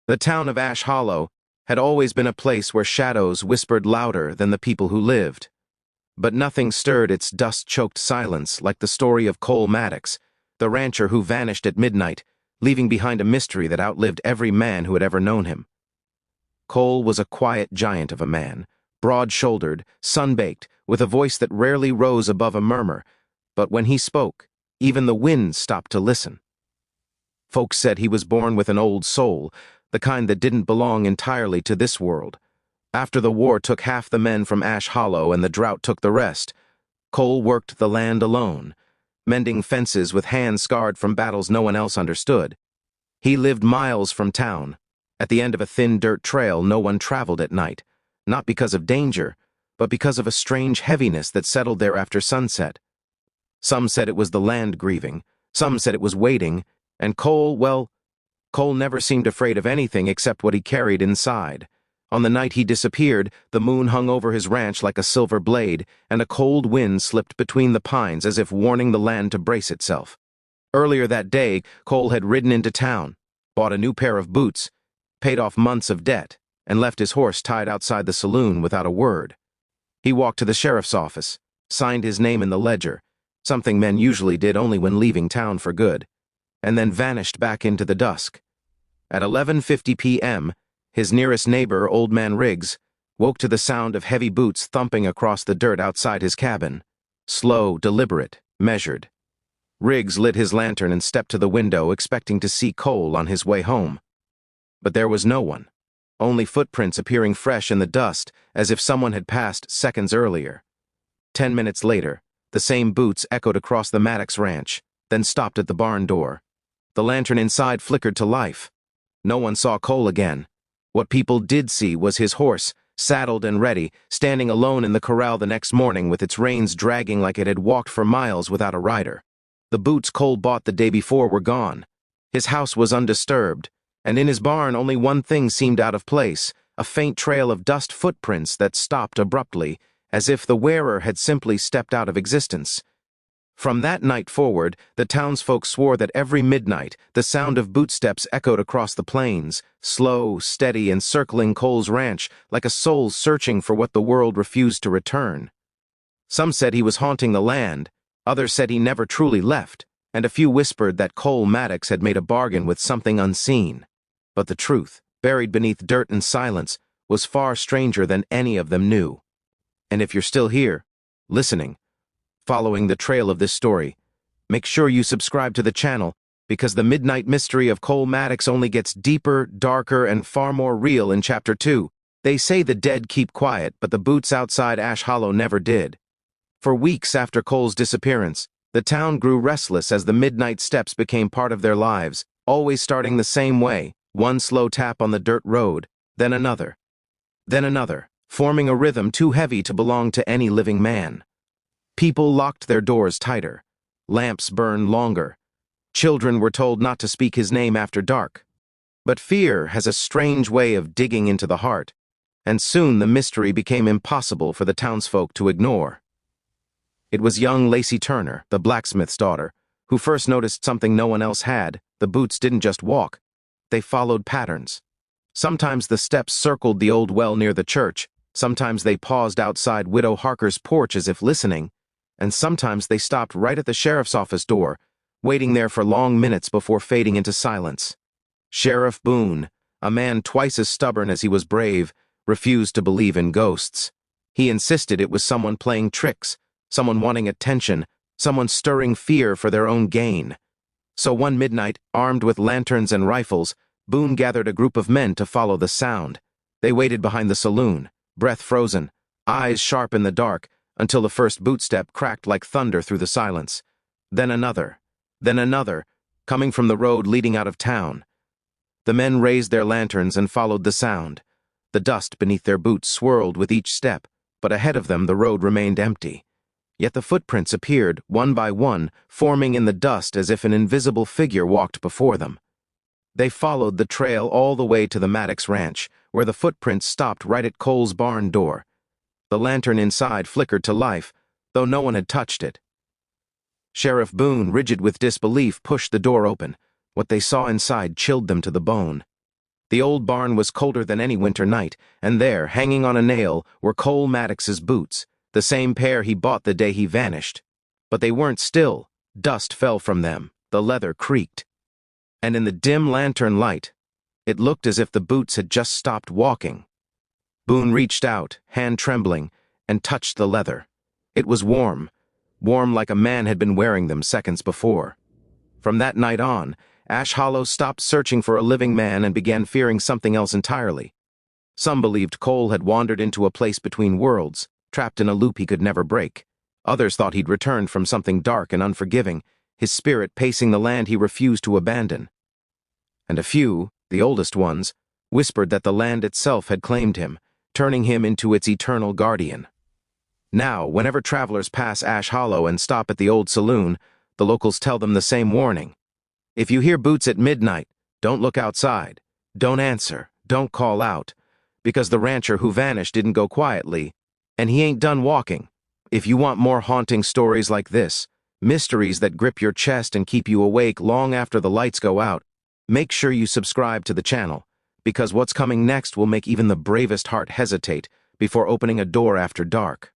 The town of Ash Hollow had always been a place where shadows whispered louder than the people who lived. But nothing stirred its dust-choked silence like the story of Cole Maddox, the rancher who vanished at midnight, leaving behind a mystery that outlived every man who had ever known him. Cole was a quiet giant of a man, broad-shouldered, sun-baked, with a voice that rarely rose above a murmur, but when he spoke, even the wind stopped to listen. Folks said he was born with an old soul, the kind that didn't belong entirely to this world. After the war took half the men from Ash Hollow and the drought took the rest, Cole worked the land alone, mending fences with hands scarred from battles no one else understood. He lived miles from town, at the end of a thin dirt trail no one traveled at night, not because of danger, but because of a strange heaviness that settled there after sunset. Some said it was the land grieving, some said it was waiting, and Cole never seemed afraid of anything except what he carried inside. On the night he disappeared, the moon hung over his ranch like a silver blade, and a cold wind slipped between the pines as if warning the land to brace itself. Earlier that day, Cole had ridden into town, bought a new pair of boots, paid off months of debt, and left his horse tied outside the saloon without a word. He walked to the sheriff's office, signed his name in the ledger, something men usually did only when leaving town for good, and then vanished back into the dusk. At 11:50 p.m., his nearest neighbor, Old Man Riggs, woke to the sound of heavy boots thumping across the dirt outside his cabin. Slow, deliberate, measured. Riggs lit his lantern and stepped to the window, expecting to see Cole on his way home. But there was no one, only footprints appearing fresh in the dust as if someone had passed seconds earlier. 10 minutes later, the same boots echoed across the Maddox ranch, then stopped at the barn door. The lantern inside flickered to life. No one saw Cole again. What people did see was his horse, saddled and ready, standing alone in the corral the next morning with its reins dragging like it had walked for miles without a rider. The boots Cole bought the day before were gone. His house was undisturbed, and in his barn only one thing seemed out of place, a faint trail of dust footprints that stopped abruptly, as if the wearer had simply stepped out of existence. From that night forward, the townsfolk swore that every midnight the sound of bootsteps echoed across the plains, slow, steady, and circling Cole's ranch like a soul searching for what the world refused to return. Some said he was haunting the land, others said he never truly left, and a few whispered that Cole Maddox had made a bargain with something unseen. But the truth, buried beneath dirt and silence, was far stranger than any of them knew. And if you're still here, listening, following the trail of this story, make sure you subscribe to the channel, because the midnight mystery of Cole Maddox only gets deeper, darker, and far more real in Chapter 2. They say the dead keep quiet, but the boots outside Ash Hollow never did. For weeks after Cole's disappearance, the town grew restless as the midnight steps became part of their lives, always starting the same way, one slow tap on the dirt road, then another, forming a rhythm too heavy to belong to any living man. People locked their doors tighter. Lamps burned longer. Children were told not to speak his name after dark. But fear has a strange way of digging into the heart, and soon the mystery became impossible for the townsfolk to ignore. It was young Lacey Turner, the blacksmith's daughter, who first noticed something no one else had. The boots didn't just walk. They followed patterns. Sometimes the steps circled the old well near the church, sometimes they paused outside Widow Harker's porch as if listening, and sometimes they stopped right at the sheriff's office door, waiting there for long minutes before fading into silence. Sheriff Boone, a man twice as stubborn as he was brave, refused to believe in ghosts. He insisted it was someone playing tricks, someone wanting attention, someone stirring fear for their own gain. So one midnight, armed with lanterns and rifles, Boone gathered a group of men to follow the sound. They waited behind the saloon, breath frozen, eyes sharp in the dark, until the first bootstep cracked like thunder through the silence. Then another, coming from the road leading out of town. The men raised their lanterns and followed the sound. The dust beneath their boots swirled with each step, but ahead of them the road remained empty. Yet the footprints appeared, one by one, forming in the dust as if an invisible figure walked before them. They followed the trail all the way to the Maddox ranch, where the footprints stopped right at Cole's barn door. The lantern inside flickered to life, though no one had touched it. Sheriff Boone, rigid with disbelief, pushed the door open. What they saw inside chilled them to the bone. The old barn was colder than any winter night, and there, hanging on a nail, were Cole Maddox's boots, the same pair he bought the day he vanished. But they weren't still. Dust fell from them, the leather creaked. And in the dim lantern light, it looked as if the boots had just stopped walking. Boone reached out, hand trembling, and touched the leather. It was warm, warm like a man had been wearing them seconds before. From that night on, Ash Hollow stopped searching for a living man and began fearing something else entirely. Some believed Cole had wandered into a place between worlds, trapped in a loop he could never break. Others thought he'd returned from something dark and unforgiving, his spirit pacing the land he refused to abandon. And a few, the oldest ones, whispered that the land itself had claimed him, turning him into its eternal guardian. Now, whenever travelers pass Ash Hollow and stop at the old saloon, the locals tell them the same warning. If you hear boots at midnight, don't look outside, don't answer, don't call out, because the rancher who vanished didn't go quietly, and he ain't done walking. If you want more haunting stories like this, mysteries that grip your chest and keep you awake long after the lights go out, make sure you subscribe to the channel, because what's coming next will make even the bravest heart hesitate before opening a door after dark.